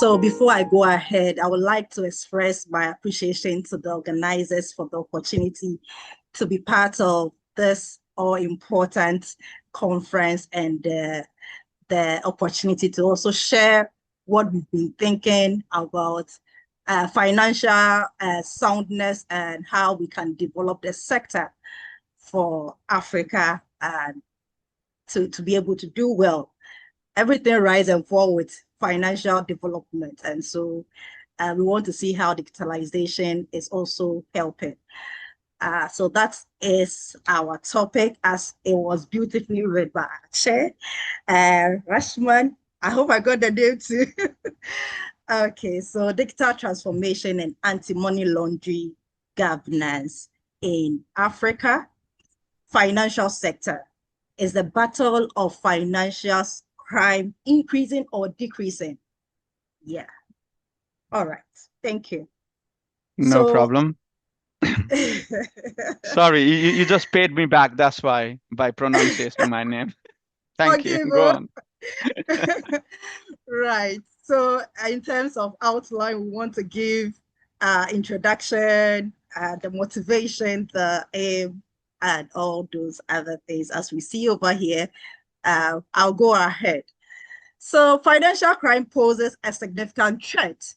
So before I go ahead, I would like to express my appreciation to the organizers for the opportunity to be part of this all-important conference and the opportunity to also share what we've been thinking about financial soundness and how we can develop the sector for Africa and to be able to do well. Everything rise and fall with financial development. And so we want to see how digitalization is also helping. So that is our topic, as it was beautifully read by our chair, Rashman. I hope I got the name too. Okay, so digital transformation and anti-money laundering governance in Africa. Financial sector. Is the battle of financial crime increasing or decreasing? Yeah. All right. Thank you. No problem. Sorry, you just paid me back. That's why, by pronouncing my name. Thank you. Go on. Right. So in terms of outline, we want to give introduction, the motivation, the aim, and all those other things. As we see over here, I'll go ahead. So financial crime poses a significant threat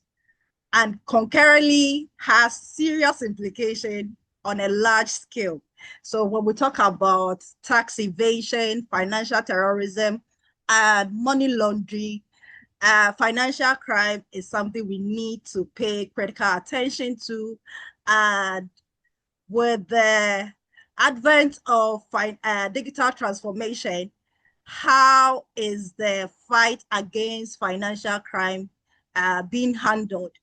and concurrently has serious implications on a large scale. So when we talk about tax evasion, financial terrorism, and money laundering, financial crime is something we need to pay critical attention to. And with the advent of digital transformation, how is the fight against financial crime being handled?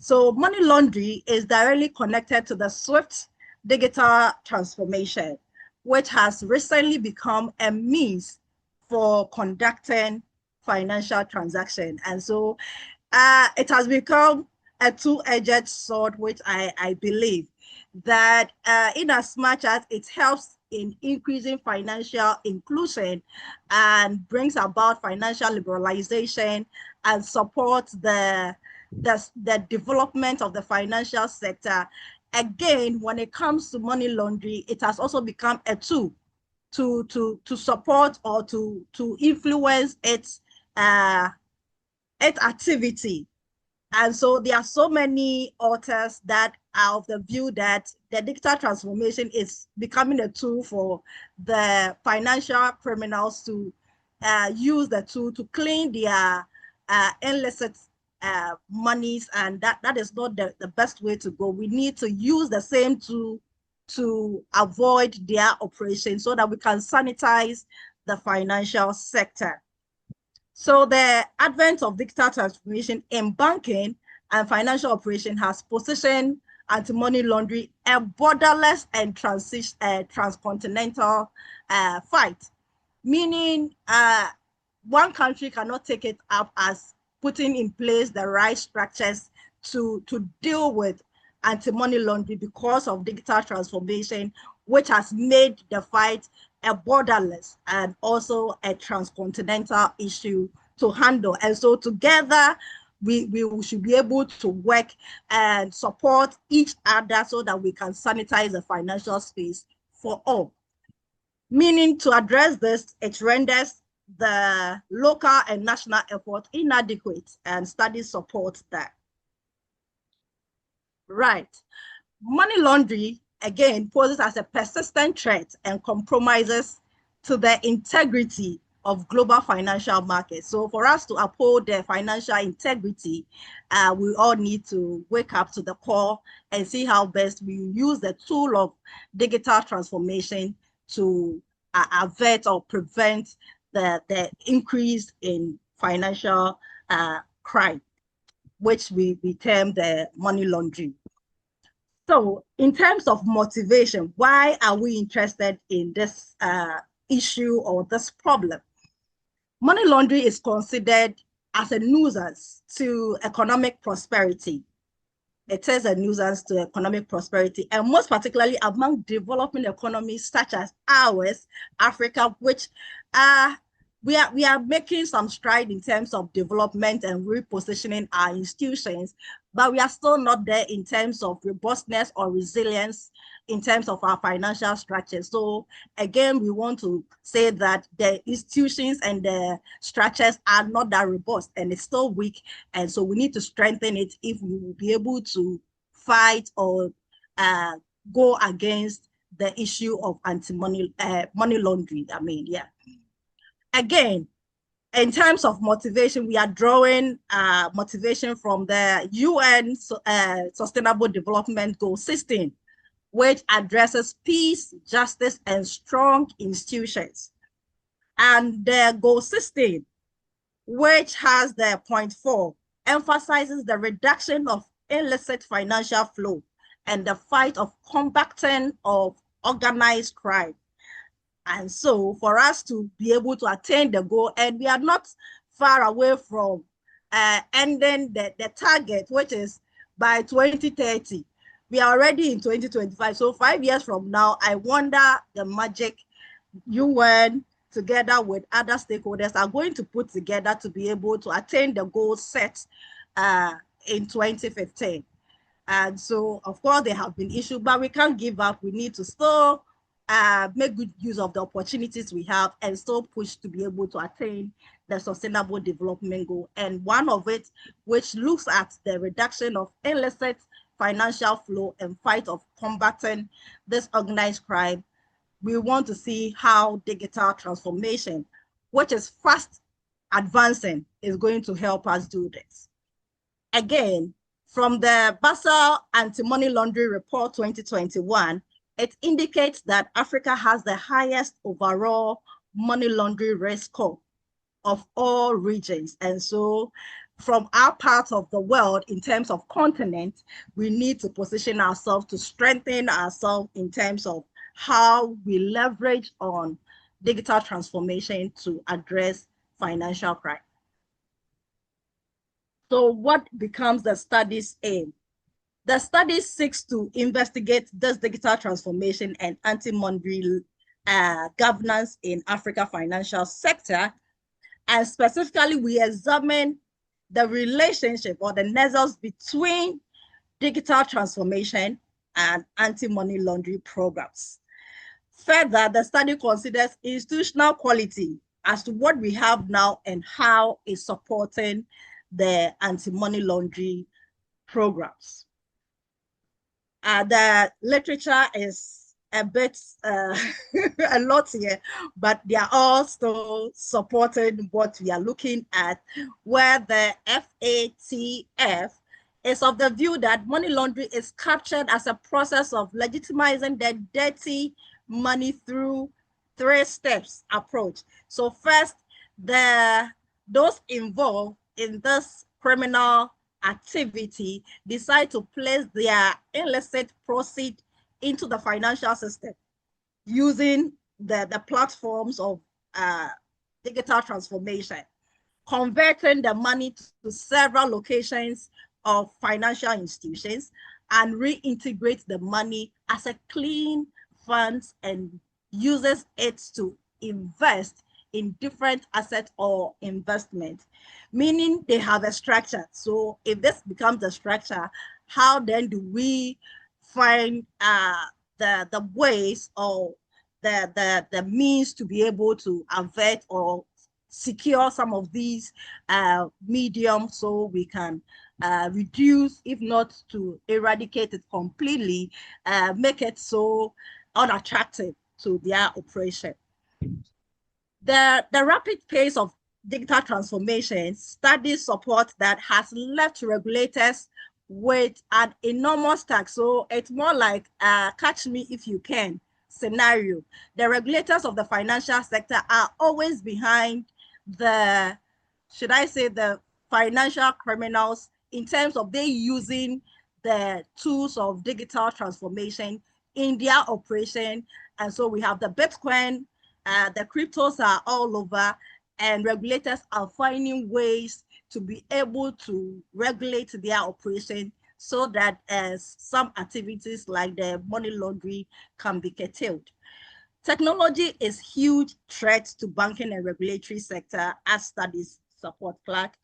So money laundering is directly connected to the swift digital transformation, which has recently become a means for conducting financial transactions. And so it has become a two-edged sword, which I believe that in as much as it helps in increasing financial inclusion and brings about financial liberalization and supports the development of the financial sector. Again, when it comes to money laundering, it has also become a tool to support or to influence its activity. And so there are so many authors that are of the view that the digital transformation is becoming a tool for the financial criminals to use the tool to clean their illicit monies, and that is not the best way to go. We need to use the same tool to avoid their operation so that we can sanitize the financial sector. So the advent of digital transformation in banking and financial operation has positioned anti-money laundering a borderless and transcontinental fight, meaning one country cannot take it up as putting in place the right structures to deal with anti-money laundering because of digital transformation, which has made the fight a borderless and also a transcontinental issue to handle. And so together, we should be able to work and support each other so that we can sanitize the financial space for all. Meaning, to address this, it renders the local and national effort inadequate, and studies support that. Right. Money laundering, again, poses as a persistent threat and compromises to the integrity of global financial markets. So for us to uphold the financial integrity, we all need to wake up to the call and see how best we use the tool of digital transformation to avert or prevent the increase in financial crime, which we term the money laundering. So in terms of motivation, why are we interested in this issue or this problem? Money laundering is considered as a nuisance to economic prosperity. It is a nuisance to economic prosperity, and most particularly among developing economies such as ours, Africa, which we are making some stride in terms of development and repositioning our institutions, but we are still not there in terms of robustness or resilience in terms of our financial structure. So again, we want to say that the institutions and the structures are not that robust and it's still weak. And so we need to strengthen it if we will be able to fight or go against the issue of anti-money money laundering. I mean, yeah. Again, in terms of motivation, we are drawing motivation from the UN Sustainable Development Goal 16, which addresses peace, justice, and strong institutions. And the Goal 16, which has the point 4, emphasizes the reduction of illicit financial flow and the fight of combating of organized crime. And so for us to be able to attain the goal, and we are not far away from ending the target, which is by 2030. We are already in 2025. So 5 years from now, I wonder the magic UN together with other stakeholders are going to put together to be able to attain the goal set in 2015. And so, of course, there have been issues, but we can't give up. We need to still make good use of the opportunities we have and still push to be able to attain the Sustainable Development Goal. And one of it, which looks at the reduction of illicit financial flow and fight of combating this organized crime, we want to see how digital transformation, which is fast advancing, is going to help us do this. Again, from the Basel Anti-Money Laundering Report 2021, it indicates that Africa has the highest overall money laundering risk score of all regions. And so from our part of the world, in terms of continent, we need to position ourselves to strengthen ourselves in terms of how we leverage on digital transformation to address financial crime. So what becomes the study's aim? The study seeks to investigate this digital transformation and anti-money governance in Africa financial sector. And specifically, we examine the relationship or the nexus between digital transformation and anti-money laundering programs. Further, the study considers institutional quality as to what we have now and how it's supporting the anti-money laundering programs. The literature is a bit, a lot here, but they are all still supporting what we are looking at, where the FATF is of the view that money laundering is captured as a process of legitimizing the dirty money through 3 steps approach. So first, those involved in this criminal activity decide to place their illicit proceeds into the financial system using the platforms of digital transformation, converting the money to several locations of financial institutions and reintegrate the money as a clean funds and uses it to invest in different assets or investment, meaning they have a structure. So if this becomes a structure, how then do we find the ways or the means to be able to avert or secure some of these mediums so we can reduce, if not to eradicate it completely, make it so unattractive to their operation. The rapid pace of digital transformation, studies support that has left regulators with an enormous task. So it's more like a catch me if you can scenario. The regulators of the financial sector are always behind the, should I say, the financial criminals in terms of they using the tools of digital transformation in their operation. And so we have the Bitcoin, the cryptos are all over, and regulators are finding ways to be able to regulate their operation so that some activities like the money laundering can be curtailed. Technology is huge threat to banking and regulatory sector, as studies support. Clark.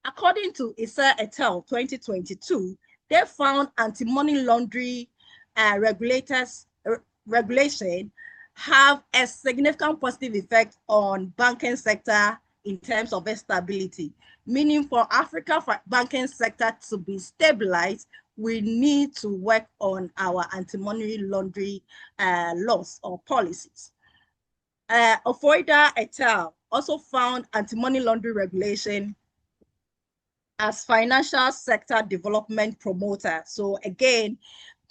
According to ICDTBI et al. 2022, they found anti-money laundering regulation have a significant positive effect on banking sector in terms of its stability. Meaning for Africa banking sector to be stabilized, we need to work on our anti-money laundering laws or policies. Ofoida et al. Also found anti-money laundering regulation as financial sector development promoter. So again,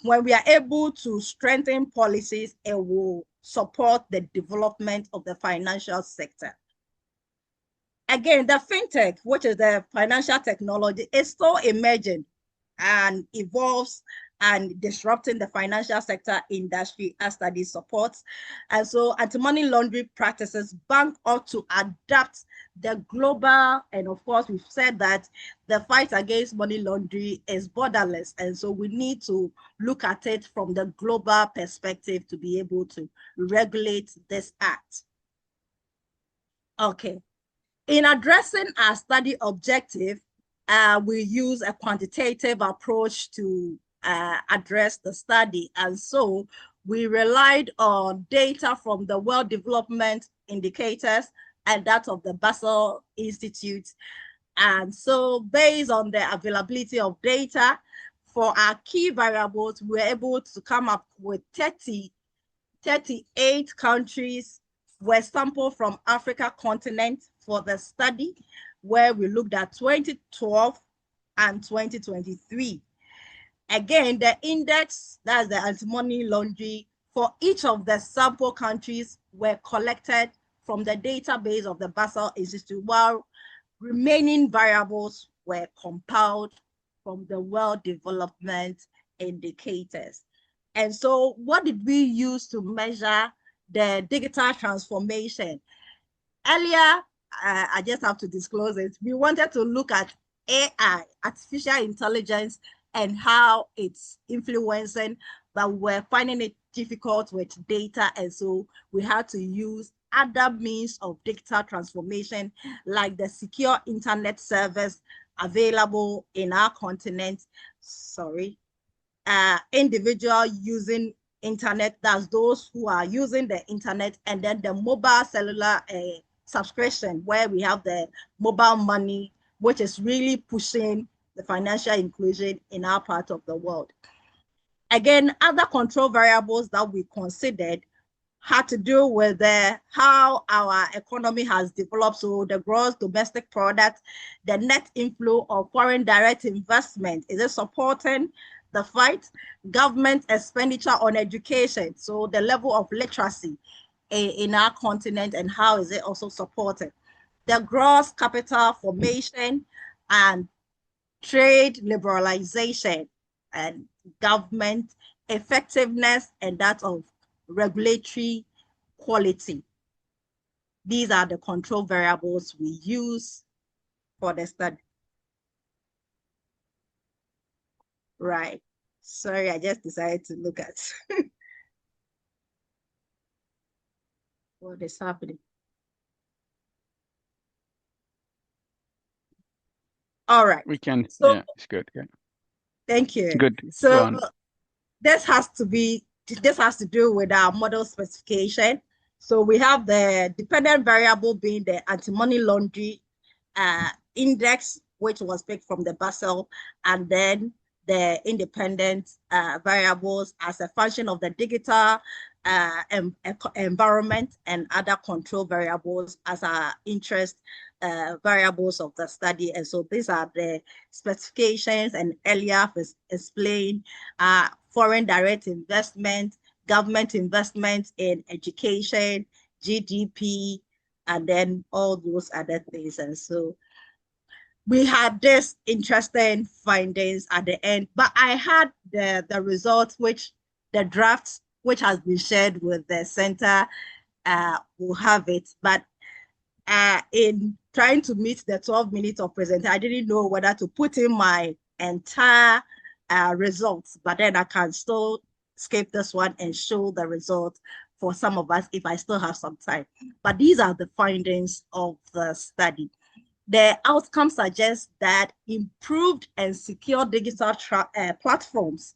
when we are able to strengthen policies, it will support the development of the financial sector. Again, the fintech, which is the financial technology, is still emerging and evolves and disrupting the financial sector industry, as studies supports. And so anti-money laundering practices, bank ought to adapt the global, and of course we've said that the fight against money laundering is borderless, and so we need to look at it from the global perspective to be able to regulate this act. Okay, in addressing our study objective, we use a quantitative approach to address the study. And so we relied on data from the World Development Indicators and that of the Basel Institute. And so based on the availability of data for our key variables, we were able to come up with 38 countries were sampled from Africa continent for the study, where we looked at 2012 and 2023. Again, the index, that's the anti-money laundering, for each of the sample countries were collected from the database of the Basel Institute, while remaining variables were compiled from the World Development Indicators. And so what did we use to measure the digital transformation? Earlier, I just have to disclose it. We wanted to look at AI, artificial intelligence, and how it's influencing, but we're finding it difficult with data. And so we had to use other means of digital transformation, like the secure internet service available in our continent. Individual using internet, that's those who are using the internet, and then the mobile cellular subscription, where we have the mobile money, which is really pushing the financial inclusion in our part of the world. Again, other control variables that we considered had to do with how our economy has developed. So the gross domestic product, the net inflow of foreign direct investment, is it supporting the fight? Government expenditure on education, so the level of literacy in our continent, and how is it also supported? The gross capital formation and trade liberalization, and government effectiveness, and that of regulatory quality. These are the control variables we use for the study. Right. Sorry, I just decided to look at what is happening. All right. We can, so, yeah, it's good. Yeah. Thank you. Good. So this has to do with our model specification. So we have the dependent variable being the anti-money laundering index, which was picked from the Basel, and then the independent variables as a function of the digital environment, and other control variables as our interest variables of the study. And so these are the specifications, and earlier explained foreign direct investment, government investment in education, GDP, and then all those other things. And so we had this interesting findings at the end, but I had the results, which the drafts, which has been shared with the center, will have it. But in trying to meet the 12 minutes of presentation, I didn't know whether to put in my entire results, but then I can still skip this one and show the result for some of us if I still have some time. But these are the findings of the study. The outcomes suggest that improved and secure digital platforms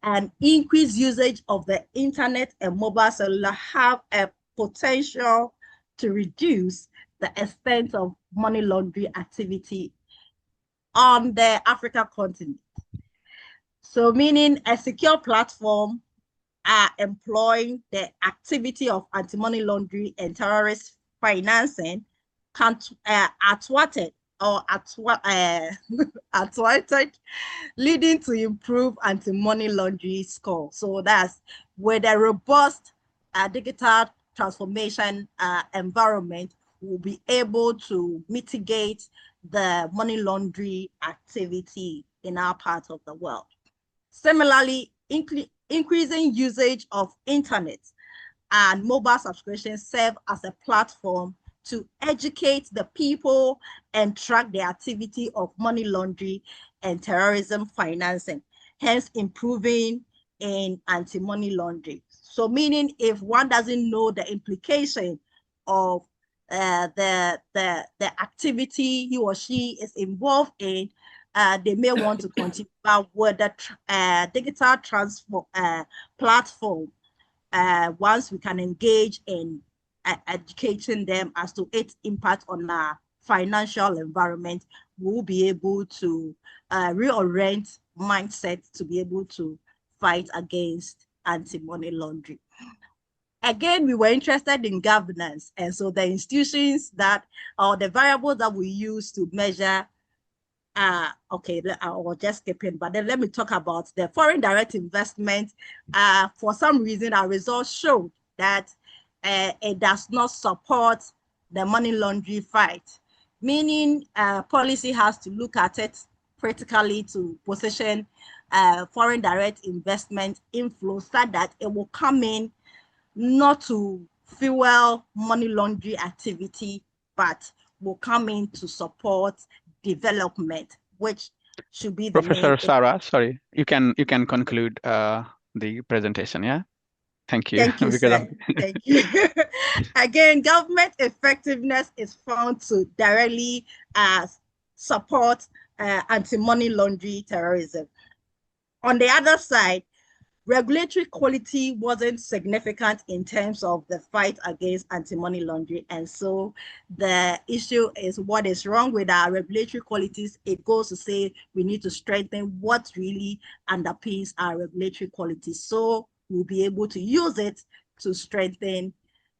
and increased usage of the internet and mobile cellular have a potential to reduce the extent of money laundering activity on the African continent. So meaning a secure platform are employing the activity of anti-money laundering and terrorist financing can thwarted leading to improved anti-money laundering score. So that's with a robust digital transformation environment, we'll be able to mitigate the money laundering activity in our part of the world. Similarly, increasing usage of internet and mobile subscriptions serve as a platform to educate the people and track the activity of money laundering and terrorism financing, hence improving in anti-money laundering. So meaning if one doesn't know the implication of the activity he or she is involved in, they may want to continue with the digital transfer platform. Once we can engage in educating them as to its impact on our financial environment, we'll be able to reorient mindset to be able to fight against anti-money laundering. Again, we were interested in governance, and so the institutions that, or the variables that we use to measure, okay, I'll just skip in, but then let me talk about the foreign direct investment. For some reason, our results showed that it does not support the money laundering fight, meaning policy has to look at it critically to position foreign direct investment inflow so that it will come in not to fuel money laundering activity, but will come in to support development, which should be the Professor main. Sarah, sorry, you can conclude the presentation, yeah? Thank you. Thank you, sir. Thank you. Again, government effectiveness is found to directly support anti-money laundering terrorism. On the other side, regulatory quality wasn't significant in terms of the fight against anti-money laundering. And so the issue is what is wrong with our regulatory qualities. It goes to say we need to strengthen what really underpins our regulatory quality, so we'll be able to use it to strengthen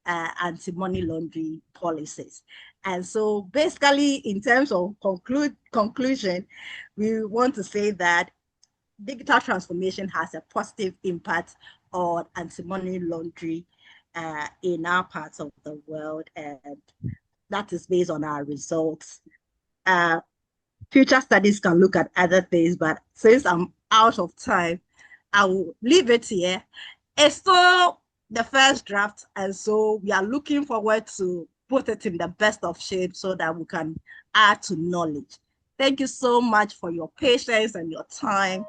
anti-money laundering policies. And so basically, in terms of conclusion, we want to say that digital transformation has a positive impact on anti-money laundering in our parts of the world, and that is based on our results. Future studies can look at other things, but since I'm out of time, I will leave it here. It's still the first draft, and so we are looking forward to put it in the best of shape so that we can add to knowledge. Thank you so much for your patience and your time.